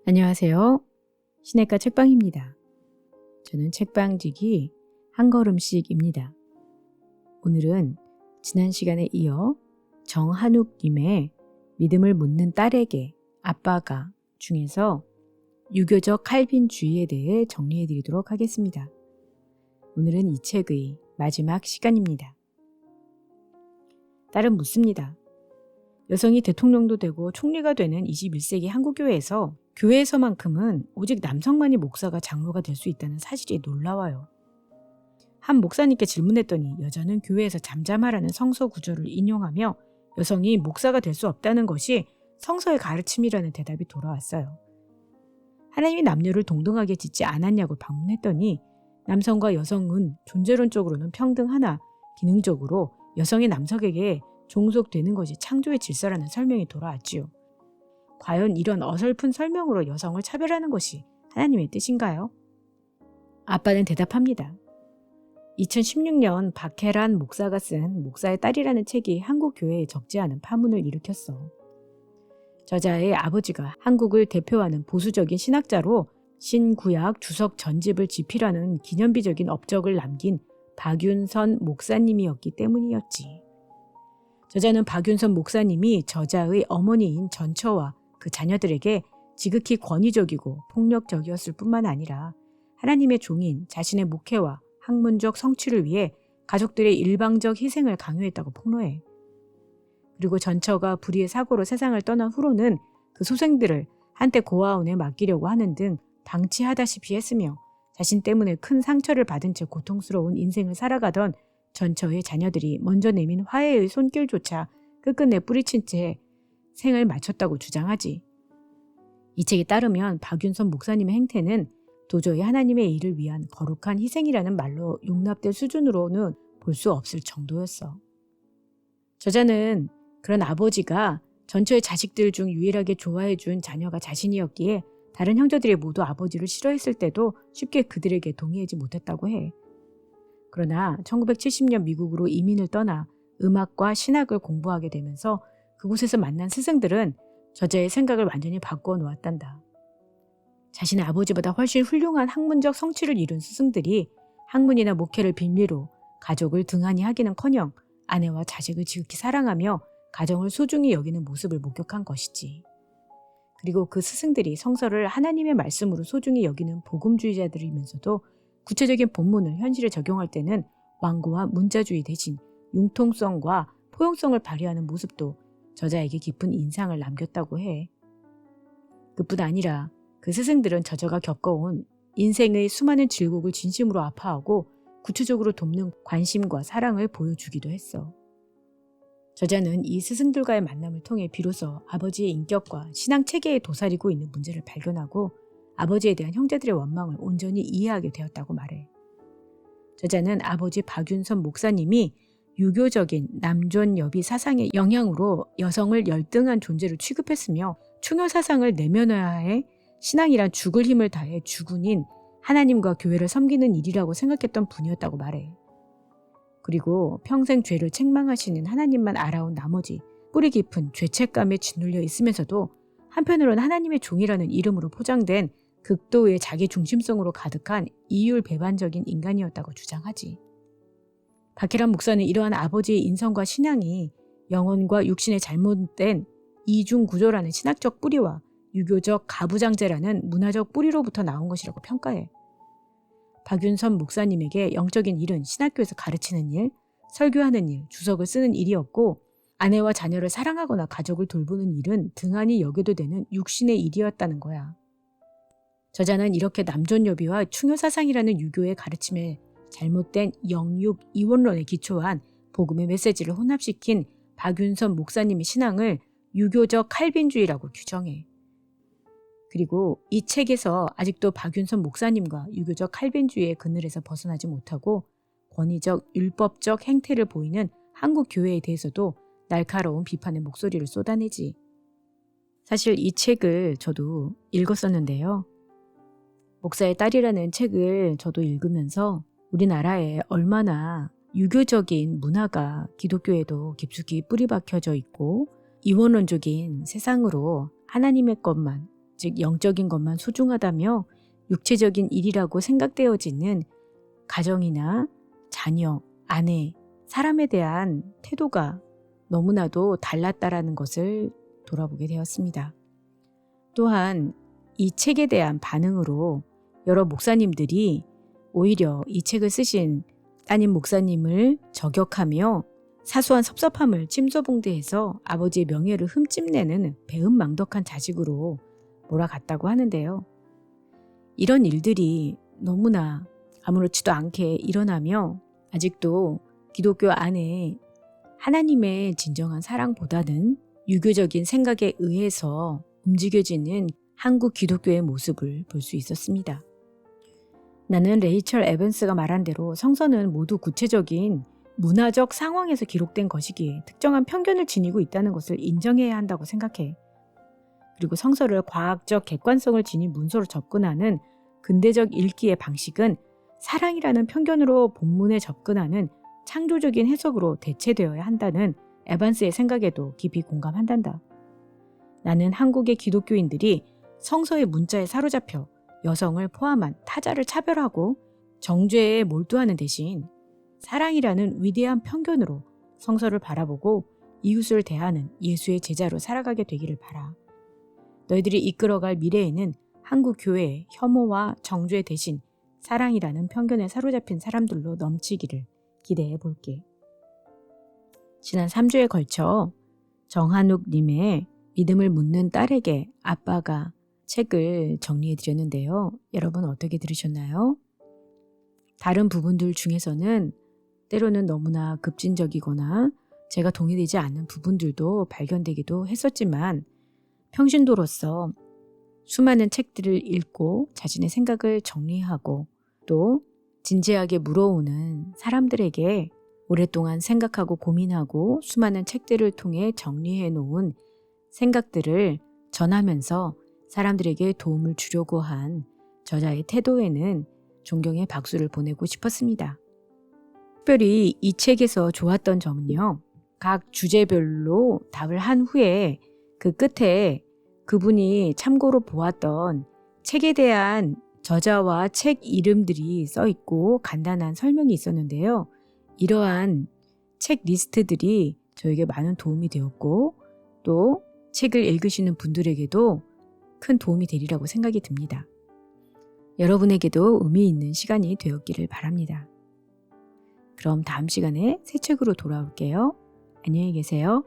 안녕하세요. 시내가 책방입니다. 저는 책방지기 한 걸음씩입니다. 오늘은 지난 시간에 이어 정한욱님의 믿음을 묻는 딸에게 아빠가 중에서 유교적 칼빈주의에 대해 정리해 드리도록 하겠습니다. 오늘은 이 책의 마지막 시간입니다. 딸은 묻습니다. 여성이 대통령도 되고 총리가 되는 21세기 한국교회에서 교회에서만큼은 오직 남성만이 목사가 장로가 될 수 있다는 사실이 놀라워요. 한 목사님께 질문했더니 여자는 교회에서 잠잠하라는 성서 구절을 인용하며 여성이 목사가 될 수 없다는 것이 성서의 가르침이라는 대답이 돌아왔어요. 하나님이 남녀를 동등하게 짓지 않았냐고 반문했더니 남성과 여성은 존재론적으로는 평등하나 기능적으로 여성이 남성에게 종속되는 것이 창조의 질서라는 설명이 돌아왔지요. 과연 이런 어설픈 설명으로 여성을 차별하는 것이 하나님의 뜻인가요? 아빠는 대답합니다. 2016년 박혜란 목사가 쓴 목사의 딸이라는 책이 한국 교회에 적지 않은 파문을 일으켰어. 저자의 아버지가 한국을 대표하는 보수적인 신학자로 신구약 주석 전집을 집필하는 기념비적인 업적을 남긴 박윤선 목사님이었기 때문이었지. 저자는 박윤선 목사님이 저자의 어머니인 전처와 그 자녀들에게 지극히 권위적이고 폭력적이었을 뿐만 아니라 하나님의 종인 자신의 목회와 학문적 성취를 위해 가족들의 일방적 희생을 강요했다고 폭로해. 그리고 전처가 불의의 사고로 세상을 떠난 후로는 그 소생들을 한때 고아원에 맡기려고 하는 등 방치하다시피 했으며 자신 때문에 큰 상처를 받은 채 고통스러운 인생을 살아가던 전처의 자녀들이 먼저 내민 화해의 손길조차 끝끝내 뿌리친 채 생을 마쳤다고 주장하지. 이 책에 따르면 박윤선 목사님의 행태는 도저히 하나님의 일을 위한 거룩한 희생이라는 말로 용납될 수준으로는 볼 수 없을 정도였어. 저자는 그런 아버지가 전처의 자식들 중 유일하게 좋아해준 자녀가 자신이었기에 다른 형제들이 모두 아버지를 싫어했을 때도 쉽게 그들에게 동의하지 못했다고 해. 그러나 1970년 미국으로 이민을 떠나 음악과 신학을 공부하게 되면서 그곳에서 만난 스승들은 저자의 생각을 완전히 바꾸어 놓았단다. 자신의 아버지보다 훨씬 훌륭한 학문적 성취를 이룬 스승들이 학문이나 목회를 빌미로 가족을 등한히 하기는커녕 아내와 자식을 지극히 사랑하며 가정을 소중히 여기는 모습을 목격한 것이지. 그리고 그 스승들이 성서를 하나님의 말씀으로 소중히 여기는 복음주의자들이면서도 구체적인 본문을 현실에 적용할 때는 완고와 문자주의 대신 융통성과 포용성을 발휘하는 모습도 저자에게 깊은 인상을 남겼다고 해. 그뿐 아니라 그 스승들은 저자가 겪어온 인생의 수많은 질곡을 진심으로 아파하고 구체적으로 돕는 관심과 사랑을 보여주기도 했어. 저자는 이 스승들과의 만남을 통해 비로소 아버지의 인격과 신앙 체계에 도사리고 있는 문제를 발견하고 아버지에 대한 형제들의 원망을 온전히 이해하게 되었다고 말해. 저자는 아버지 박윤선 목사님이 유교적인 남존여비 사상의 영향으로 여성을 열등한 존재로 취급했으며 충효 사상을 내면화해 신앙이란 죽을 힘을 다해 주군인 하나님과 교회를 섬기는 일이라고 생각했던 분이었다고 말해. 그리고 평생 죄를 책망하시는 하나님만 알아온 나머지 뿌리 깊은 죄책감에 짓눌려 있으면서도 한편으로는 하나님의 종이라는 이름으로 포장된 극도의 자기 중심성으로 가득한 이율배반적인 인간이었다고 주장하지. 박혜란 목사는 이러한 아버지의 인성과 신앙이 영혼과 육신의 잘못된 이중구조라는 신학적 뿌리와 유교적 가부장제라는 문화적 뿌리로부터 나온 것이라고 평가해. 박윤선 목사님에게 영적인 일은 신학교에서 가르치는 일, 설교하는 일, 주석을 쓰는 일이었고 아내와 자녀를 사랑하거나 가족을 돌보는 일은 등한히 여겨도 되는 육신의 일이었다는 거야. 저자는 이렇게 남존여비와 충효사상이라는 유교의 가르침에 잘못된 영육 이원론에 기초한 복음의 메시지를 혼합시킨 박윤선 목사님의 신앙을 유교적 칼빈주의라고 규정해. 그리고 이 책에서 아직도 박윤선 목사님과 유교적 칼빈주의의 그늘에서 벗어나지 못하고 권위적 율법적 행태를 보이는 한국 교회에 대해서도 날카로운 비판의 목소리를 쏟아내지. 사실 이 책을 저도 읽었었는데요. 목사의 딸이라는 책을 저도 읽으면서 우리나라에 얼마나 유교적인 문화가 기독교에도 깊숙이 뿌리박혀져 있고 이원론적인 세상으로 하나님의 것만 즉 영적인 것만 소중하다며 육체적인 일이라고 생각되어지는 가정이나 자녀, 아내, 사람에 대한 태도가 너무나도 달랐다라는 것을 돌아보게 되었습니다. 또한 이 책에 대한 반응으로 여러 목사님들이 오히려 이 책을 쓰신 따님 목사님을 저격하며 사소한 섭섭함을 찜소봉대해서 아버지의 명예를 흠집내는 배은망덕한 자식으로 몰아갔다고 하는데요. 이런 일들이 너무나 아무렇지도 않게 일어나며 아직도 기독교 안에 하나님의 진정한 사랑보다는 유교적인 생각에 의해서 움직여지는 한국 기독교의 모습을 볼 수 있었습니다. 나는 레이첼 에반스가 말한 대로 성서는 모두 구체적인 문화적 상황에서 기록된 것이기에 특정한 편견을 지니고 있다는 것을 인정해야 한다고 생각해. 그리고 성서를 과학적 객관성을 지닌 문서로 접근하는 근대적 읽기의 방식은 사랑이라는 편견으로 본문에 접근하는 창조적인 해석으로 대체되어야 한다는 에반스의 생각에도 깊이 공감한단다. 나는 한국의 기독교인들이 성서의 문자에 사로잡혀 여성을 포함한 타자를 차별하고 정죄에 몰두하는 대신 사랑이라는 위대한 편견으로 성서를 바라보고 이웃을 대하는 예수의 제자로 살아가게 되기를 바라. 너희들이 이끌어갈 미래에는 한국 교회의 혐오와 정죄 대신 사랑이라는 편견에 사로잡힌 사람들로 넘치기를 기대해 볼게. 지난 3주에 걸쳐 정한욱님의 믿음을 묻는 딸에게 아빠가 책을 정리해 드렸는데요. 여러분 어떻게 들으셨나요? 다른 부분들 중에서는 때로는 너무나 급진적이거나 제가 동의되지 않는 부분들도 발견되기도 했었지만 평신도로서 수많은 책들을 읽고 자신의 생각을 정리하고 또 진지하게 물어오는 사람들에게 오랫동안 생각하고 고민하고 수많은 책들을 통해 정리해 놓은 생각들을 전하면서 사람들에게 도움을 주려고 한 저자의 태도에는 존경의 박수를 보내고 싶었습니다. 특별히 이 책에서 좋았던 점은요. 각 주제별로 답을 한 후에 그 끝에 그분이 참고로 보았던 책에 대한 저자와 책 이름들이 써 있고 간단한 설명이 있었는데요. 이러한 책 리스트들이 저에게 많은 도움이 되었고 또 책을 읽으시는 분들에게도 큰 도움이 되리라고 생각이 듭니다. 여러분에게도 의미 있는 시간이 되었기를 바랍니다. 그럼 다음 시간에 새 책으로 돌아올게요. 안녕히 계세요.